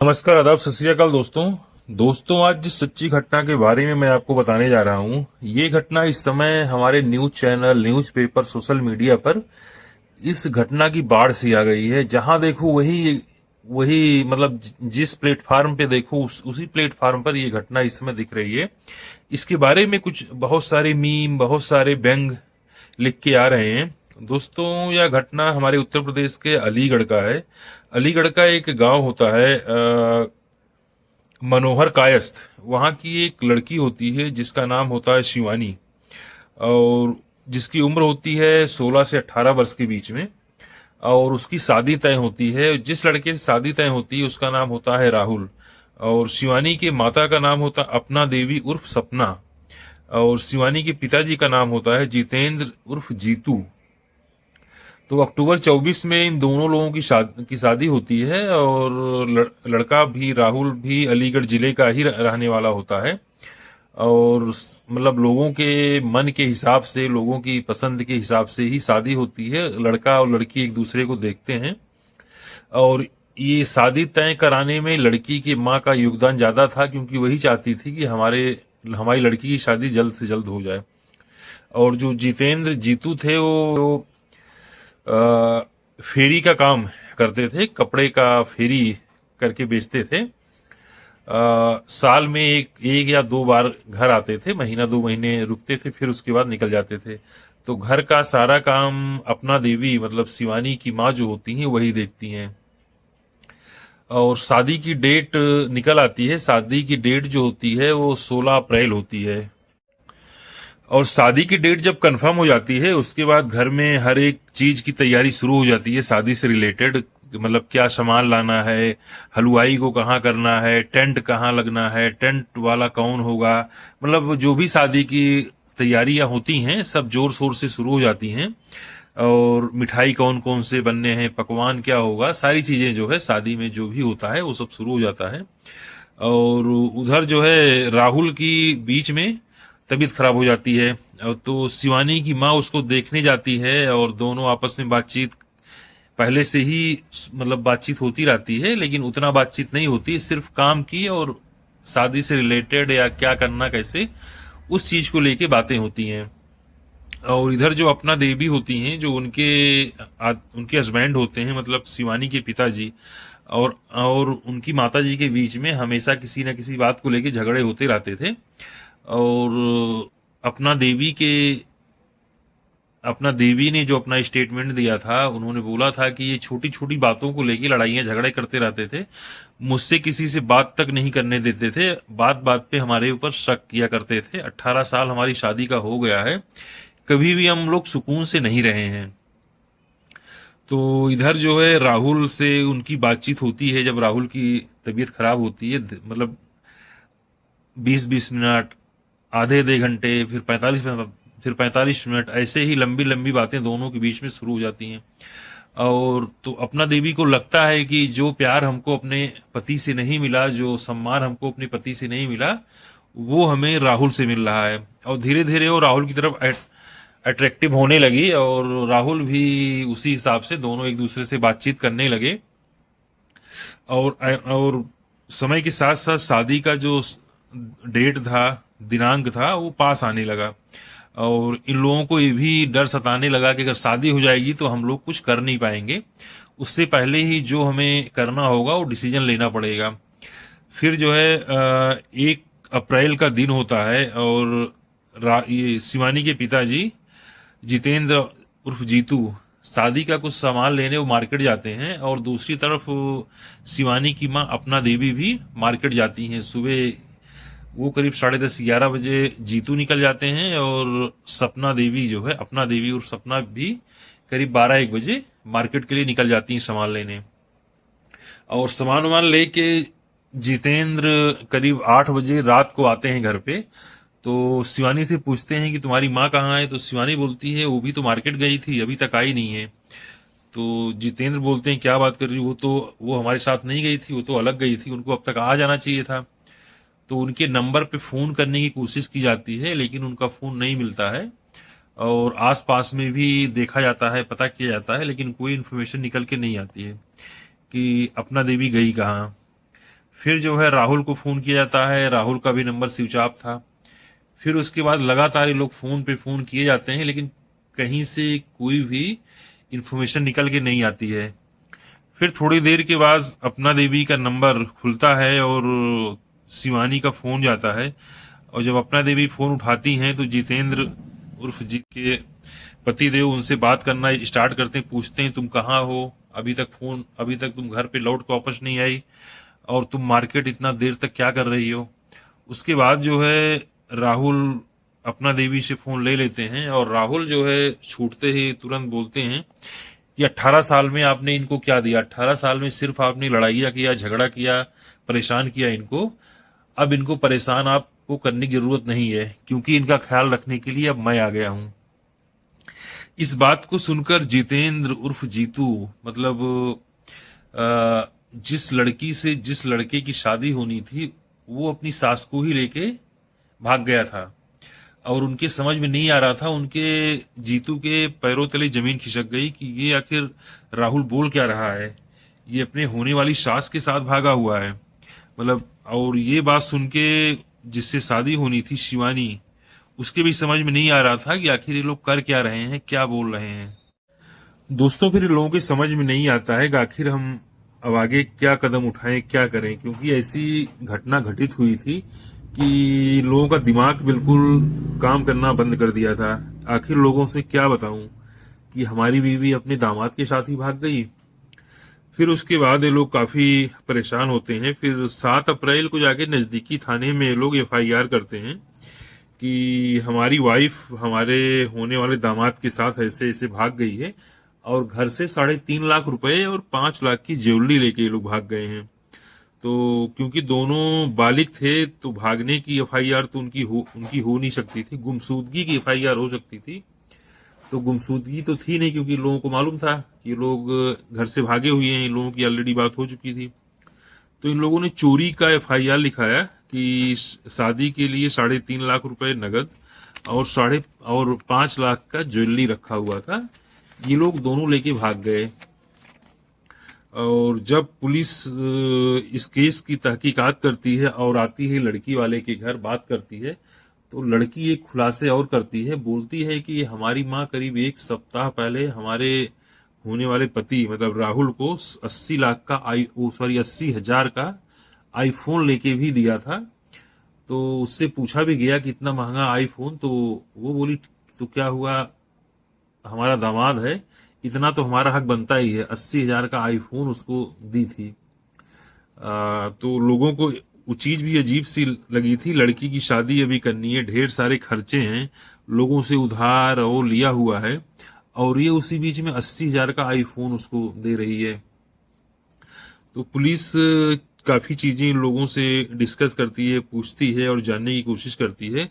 नमस्कार, आदाब, सत श्री अकाल दोस्तों। आज जिस सच्ची घटना के बारे में मैं आपको बताने जा रहा हूं, ये घटना इस समय हमारे news channel, newspaper, social media पर इस घटना की बाढ़ सी आ गई है। जहां देखो वही वही मतलब जिस प्लेटफार्म पे देखो उसी प्लेटफार्म पर ये घटना इस समय दिख रही है। इसके बारे में कुछ बहुत सारे मीम, बहुत सारे व्यंग लिख के आ रहे हैं। दोस्तों, यह घटना हमारे उत्तर प्रदेश के अलीगढ़ का है। अलीगढ़ का एक गांव होता है मनोहर कायस्थ। वहां की एक लड़की होती है जिसका नाम होता है शिवानी, और जिसकी उम्र होती है 16 से 18 वर्ष के बीच में। और उसकी शादी तय होती है। जिस लड़के से शादी तय होती है उसका नाम होता है राहुल। और शिवानी के माता का नाम होता है अपना देवी उर्फ सपना। और शिवानी के पिताजी का नाम होता है जितेंद्र उर्फ जीतू। तो अक्टूबर 24 में इन दोनों लोगों की शादी होती है। और लड़का भी, राहुल भी अलीगढ़ जिले का ही रहने वाला होता है। और मतलब लोगों के मन के हिसाब से, लोगों की पसंद के हिसाब से ही शादी होती है। लड़का और लड़की एक दूसरे को देखते हैं। और ये शादी तय कराने में लड़की की माँ का योगदान ज्यादा था, क्योंकि वही चाहती थी कि हमारी लड़की की शादी जल्द से जल्द हो जाए। और जो जितेंद्र जीतू थे, वो फेरी का काम करते थे। कपड़े का फेरी करके बेचते थे। साल में एक या दो बार घर आते थे, महीना 2 महीने रुकते थे, फिर उसके बाद निकल जाते थे। तो घर का सारा काम अपना देवी, मतलब शिवानी की माँ जो होती हैं, वही देखती हैं। और शादी की डेट निकल आती है। शादी की डेट जो होती है वो 16 अप्रैल होती है। और शादी की डेट जब कंफर्म हो जाती है, उसके बाद घर में हर एक चीज की तैयारी शुरू हो जाती है शादी से रिलेटेड। मतलब क्या सामान लाना है, हलवाई को कहाँ करना है, टेंट कहाँ लगना है, टेंट वाला कौन होगा। मतलब जो भी शादी की तैयारियां होती हैं सब जोर शोर से शुरू हो जाती हैं। और मिठाई कौन कौन से बनने हैं, पकवान क्या होगा, सारी चीजें जो है शादी में जो भी होता है वो सब शुरू हो जाता है। और उधर जो है राहुल की बीच में तबीयत खराब हो जाती है। और तो शिवानी की माँ उसको देखने जाती है, और दोनों आपस में बातचीत पहले से ही, मतलब बातचीत होती रहती है, लेकिन उतना बातचीत नहीं होती, सिर्फ काम की और शादी से रिलेटेड या क्या करना कैसे, उस चीज को लेके बातें होती हैं। और इधर जो अपना देवी होती हैं, जो उनके हस्बैंड होते हैं, मतलब शिवानी के पिताजी, और उनकी माताजी के बीच में हमेशा किसी न किसी बात को लेके झगड़े होते रहते थे। और अपना देवी के अपना देवी ने जो अपना स्टेटमेंट दिया था, उन्होंने बोला था कि ये छोटी छोटी बातों को लेके लड़ाइयां झगड़े करते रहते थे, मुझसे किसी से बात तक नहीं करने देते थे, बात बात पे हमारे ऊपर शक किया करते थे। 18 साल हमारी शादी का हो गया है, कभी भी हम लोग सुकून से नहीं रहे हैं। तो इधर जो है राहुल से उनकी बातचीत होती है। जब राहुल की तबीयत खराब होती है, मतलब 20-20 मिनट, आधे आधे घंटे, फिर 45 मिनट, ऐसे ही लंबी लंबी बातें दोनों के बीच में शुरू हो जाती हैं। और तो अपना देवी को लगता है कि जो प्यार हमको अपने पति से नहीं मिला, जो सम्मान हमको अपने पति से नहीं मिला, वो हमें राहुल से मिल रहा है। और धीरे धीरे वो राहुल की तरफ अट्रैक्टिव होने लगी, और राहुल भी उसी हिसाब से दोनों एक दूसरे से बातचीत करने लगे। और समय के साथ साथ शादी का जो डेट था, दिनांक था, वो पास आने लगा। और इन लोगों को ये भी डर सताने लगा कि अगर शादी हो जाएगी तो हम लोग कुछ कर नहीं पाएंगे, उससे पहले ही जो हमें करना होगा वो डिसीजन लेना पड़ेगा। फिर जो है 1 अप्रैल का दिन होता है, और ये शिवानी के पिताजी जितेंद्र उर्फ जीतू शादी का कुछ सामान लेने वो मार्केट जाते हैं। और दूसरी तरफ शिवानी की माँ अपना देवी भी मार्केट जाती हैं सुबह। वो करीब 10:30-11 बजे जीतू निकल जाते हैं, और सपना देवी जो है, अपना देवी और सपना भी करीब 12-1 बजे मार्केट के लिए निकल जाती हैं सामान लेने। और सामान वामान लेके जितेंद्र करीब 8 बजे रात को आते हैं घर पे। तो शिवानी से पूछते हैं कि तुम्हारी माँ कहाँ है। तो शिवानी बोलती है वो भी तो मार्केट गई थी, अभी तक आई नहीं है। तो जितेंद्र बोलते हैं क्या बात कर रही हो, वो हमारे साथ नहीं गई थी, वो तो अलग गई थी, उनको अब तक आ जाना चाहिए था। तो उनके नंबर पे फोन करने की कोशिश की जाती है, लेकिन उनका फोन नहीं मिलता है। और आसपास में भी देखा जाता है, पता किया जाता है, लेकिन कोई इन्फॉर्मेशन निकल के नहीं आती है कि अपना देवी गई कहाँ। फिर जो है राहुल को फोन किया जाता है, राहुल का भी नंबर स्विच ऑफ था। फिर उसके बाद लगातार ये लोग फोन पे फोन किए जाते हैं, लेकिन कहीं से कोई भी इंफॉर्मेशन निकल के नहीं आती है। फिर थोड़ी देर के बाद अपना देवी का नंबर खुलता है और शिवानी का फोन जाता है। और जब अपना देवी फोन उठाती हैं तो जितेंद्र उर्फ जी के पतिदेव उनसे बात करना स्टार्ट करते हैं, पूछते हैं तुम कहाँ हो, अभी तक तुम घर पे लौट के वापस नहीं आई, और तुम मार्केट इतना देर तक क्या कर रही हो। उसके बाद जो है राहुल अपना देवी से फोन ले लेते हैं, और राहुल जो है छूटते ही तुरंत बोलते हैं कि 18 साल में आपने इनको क्या दिया, 18 साल में सिर्फ आपने लड़ाइयाँ किया, झगड़ा किया, परेशान किया इनको। अब इनको परेशान आपको करने की जरूरत नहीं है, क्योंकि इनका ख्याल रखने के लिए अब मैं आ गया हूं। इस बात को सुनकर जितेंद्र उर्फ जीतू, मतलब जिस लड़के की शादी होनी थी, वो अपनी सास को ही लेके भाग गया था। और उनके समझ में नहीं आ रहा था, उनके जीतू के पैरों तले जमीन खिसक गई कि ये आखिर राहुल बोल क्या रहा है, ये अपने होने वाली सास के साथ भागा हुआ है, मतलब। और ये बात सुन के जिससे शादी होनी थी शिवानी, उसके भी समझ में नहीं आ रहा था कि आखिर ये लोग कर क्या रहे हैं, क्या बोल रहे हैं। दोस्तों, फिर लोगों के समझ में नहीं आता है कि आखिर हम अब आगे क्या कदम उठाएं, क्या करें, क्योंकि ऐसी घटना घटित हुई थी कि लोगों का दिमाग बिल्कुल काम करना बंद कर दिया था। आखिर लोगों से क्या बताऊं कि हमारी बीवी अपने दामाद के साथ ही भाग गई। फिर उसके बाद ये लोग काफी परेशान होते हैं। फिर 7 अप्रैल को जाके नजदीकी थाने में ये लोग एफआईआर करते हैं कि हमारी वाइफ हमारे होने वाले दामाद के साथ ऐसे ऐसे भाग गई है, और घर से 3.5 लाख रुपए और 5 लाख की ज्वेलरी लेके ये लोग भाग गए हैं। तो क्योंकि दोनों बालिग थे, तो भागने की एफआईआर तो उनकी हो नहीं सकती थी, गुमशुदगी की एफआईआर हो सकती थी। तो गुमशुदगी तो थी नहीं, क्योंकि लोगों को मालूम था कि लोग घर से भागे हुए हैं, इन लोगों की ऑलरेडी बात हो चुकी थी। तो इन लोगों ने चोरी का एफआईआर लिखाया कि शादी के लिए 3.5 लाख रुपए नगद और 5 लाख का ज्वेलरी रखा हुआ था। ये लोग दोनों लेके भाग गए। और जब पुलिस इस केस की तहकीकात करती है और आती है लड़की वाले के घर, बात करती है, तो लड़की एक खुलासे और करती है, बोलती है कि हमारी माँ करीब 1 सप्ताह पहले हमारे होने वाले पति मतलब राहुल को 80,000 का आईफोन लेके भी दिया था। तो उससे पूछा भी गया कि इतना महंगा आईफोन, तो वो बोली तो क्या हुआ, हमारा दामाद है, इतना तो हमारा हक बनता ही है। 80,000 का आईफोन उसको दी थी। तो लोगों को वो चीज भी अजीब सी लगी थी। लड़की की शादी अभी करनी है, ढेर सारे खर्चे हैं, लोगों से उधार वो लिया हुआ है, और ये उसी बीच में 80,000 का आईफोन उसको दे रही है। तो पुलिस काफी चीजें इन लोगों से डिस्कस करती है, पूछती है और जानने की कोशिश करती है।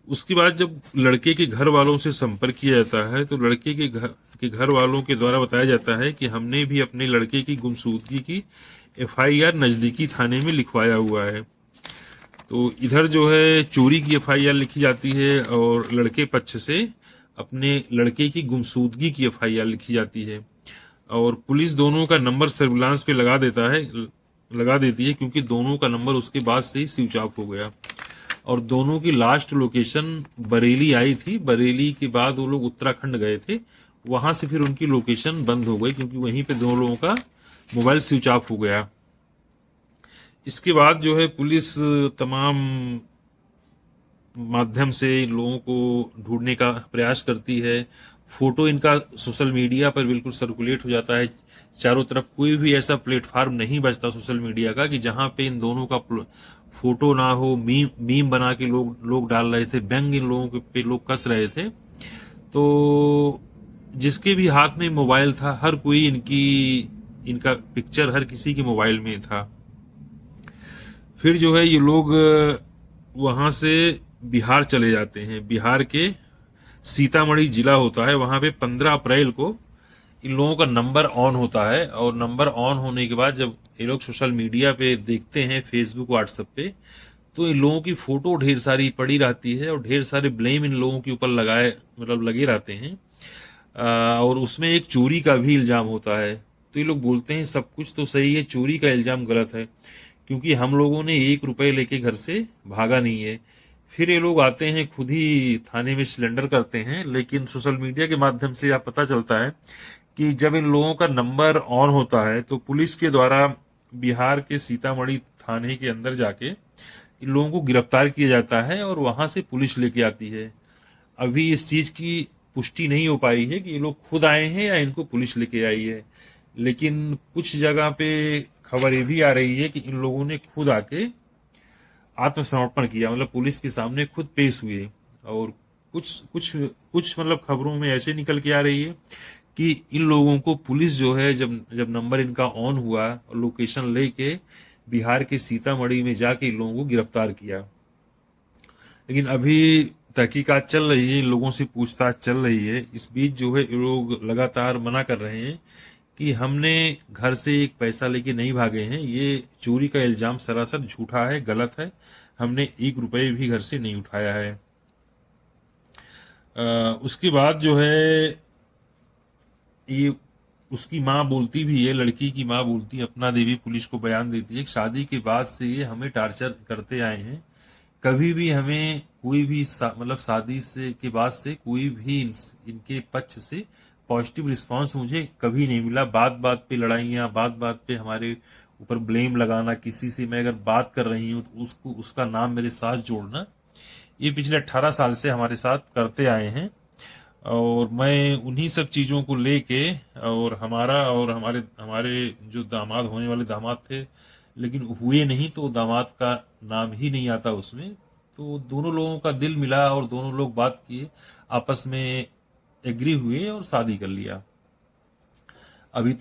उसके बाद जब लड़के के घर वालों से संपर्क किया जाता है, तो लड़के के घर वालों के द्वारा बताया जाता है कि हमने भी अपने लड़के की गुमशुदगी की एफआईआर नजदीकी थाने में लिखवाया हुआ है। तो इधर जो है चोरी की एफआईआर लिखी जाती है, और लड़के पक्ष से अपने लड़के की गुमशुदगी की एफआईआर लिखी जाती है। और पुलिस दोनों का नंबर सर्विलांस पे लगा देती है, क्योंकि दोनों का नंबर उसके बाद से ही स्विच ऑफ हो गया। और दोनों की लास्ट लोकेशन बरेली आई थी। बरेली के बाद वो लोग उत्तराखंड गए थे, वहां से फिर उनकी लोकेशन बंद हो गई, क्योंकि वहीं पे दोनों लोगों का मोबाइल स्विच ऑफ हो गया। इसके बाद जो है पुलिस तमाम माध्यम से इन लोगों को ढूंढने का प्रयास करती है। फोटो इनका सोशल मीडिया पर बिल्कुल सर्कुलेट हो जाता है चारों तरफ। कोई भी ऐसा प्लेटफॉर्म नहीं बचता सोशल मीडिया का कि जहां पे इन दोनों का फोटो ना हो। मीम बना के लोग डाल रहे थे, व्यंग इन लोगों पे लोग कस रहे थे। तो जिसके भी हाथ में मोबाइल था, हर कोई इनका पिक्चर हर किसी के मोबाइल में था। फिर जो है ये लोग वहां से बिहार चले जाते हैं। बिहार के सीतामढ़ी जिला होता है, वहां पे 15 अप्रैल को इन लोगों का नंबर ऑन होता है। और नंबर ऑन होने के बाद जब ये लोग सोशल मीडिया पे देखते हैं, फेसबुक व्हाट्सएप पे, तो इन लोगों की फोटो ढेर सारी पड़ी रहती है, और ढेर सारे ब्लेम इन लोगों के ऊपर लगे रहते हैं। और उसमें एक चोरी का भी इल्जाम होता है। तो ये लोग बोलते हैं सब कुछ तो सही है, चोरी का इल्जाम गलत है, क्योंकि हम लोगों ने 1 रुपए लेके घर से भागा नहीं है। फिर ये लोग आते हैं, खुद ही थाने में सिलेंडर करते हैं। लेकिन सोशल मीडिया के माध्यम से यह पता चलता है कि जब इन लोगों का नंबर ऑन होता है तो पुलिस के द्वारा बिहार के सीतामढ़ी थाने के अंदर जाके इन लोगों को गिरफ्तार किया जाता है और वहां से पुलिस लेके आती है। अभी इस चीज की पुष्टि नहीं हो पाई है कि ये लोग खुद आए हैं या इनको पुलिस लेके आई है। लेकिन कुछ जगह पे खबर ये भी आ रही है कि इन लोगों ने खुद आके आत्मसमर्पण किया, मतलब पुलिस के सामने खुद पेश हुए। और कुछ कुछ कुछ मतलब खबरों में ऐसे निकल के आ रही है कि इन लोगों को पुलिस जो है, जब जब नंबर इनका ऑन हुआ और लोकेशन लेके बिहार के सीतामढ़ी में जाके इन लोगों को गिरफ्तार किया। लेकिन अभी तहकीकात चल रही है, इन लोगों से पूछताछ चल रही है। इस बीच जो है ये लोग लगातार मना कर रहे हैं कि हमने घर से एक पैसा लेके नहीं भागे हैं, ये चोरी का इल्जाम सरासर झूठा है, गलत है। हमने 1 रुपए भी घर से नहीं उठाया है। उसके बाद जो है ये उसकी माँ बोलती भी है, लड़की की माँ बोलती है, अपना देवी पुलिस को बयान देती है कि शादी के बाद से ये हमें टार्चर करते आए हैं। कभी भी हमें कोई भी मतलब शादी से के बाद से कोई भी इनके पक्ष से पॉजिटिव रिस्पांस मुझे कभी नहीं मिला। बात बात पे लड़ाइयाँ, बात बात पे हमारे ऊपर ब्लेम लगाना, किसी से मैं अगर बात कर रही हूँ तो उसको उसका नाम मेरे साथ जोड़ना, ये पिछले 18 साल से हमारे साथ करते आए हैं। और मैं उन्हीं सब चीजों को लेके, और हमारा और हमारे हमारे जो दामाद, होने वाले दामाद थे लेकिन हुए नहीं, तो दामाद का नाम ही नहीं आता उसमें। तो दोनों लोगों का दिल मिला और दोनों लोग बात किए, आपस में एग्री हुए और शादी कर लिया। अभी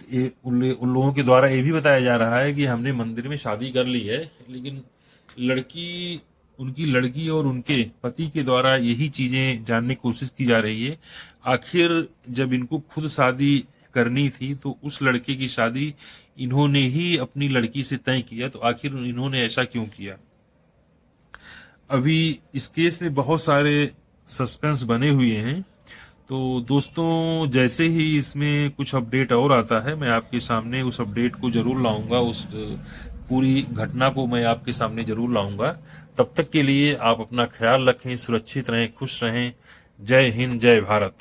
उन लोगों के द्वारा ये भी बताया जा रहा है कि हमने मंदिर में शादी कर ली है, लेकिन लड़की, उनकी लड़की और उनके पति के द्वारा यही चीजें जानने की कोशिश की जा रही है। आखिर जब इनको खुद शादी करनी थी तो उस लड़के की शादी इन्होंने ही अपनी लड़की से तय किया, तो आखिर इन्होंने ऐसा क्यों किया। अभी इस केस में बहुत सारे सस्पेंस बने हुए हैं। तो दोस्तों, जैसे ही इसमें कुछ अपडेट और आता है मैं आपके सामने उस अपडेट को जरूर लाऊंगा, उस पूरी घटना को मैं आपके सामने जरूर लाऊंगा। तब तक के लिए आप अपना ख्याल रखें, सुरक्षित रहें, खुश रहें। जय हिंद, जय भारत।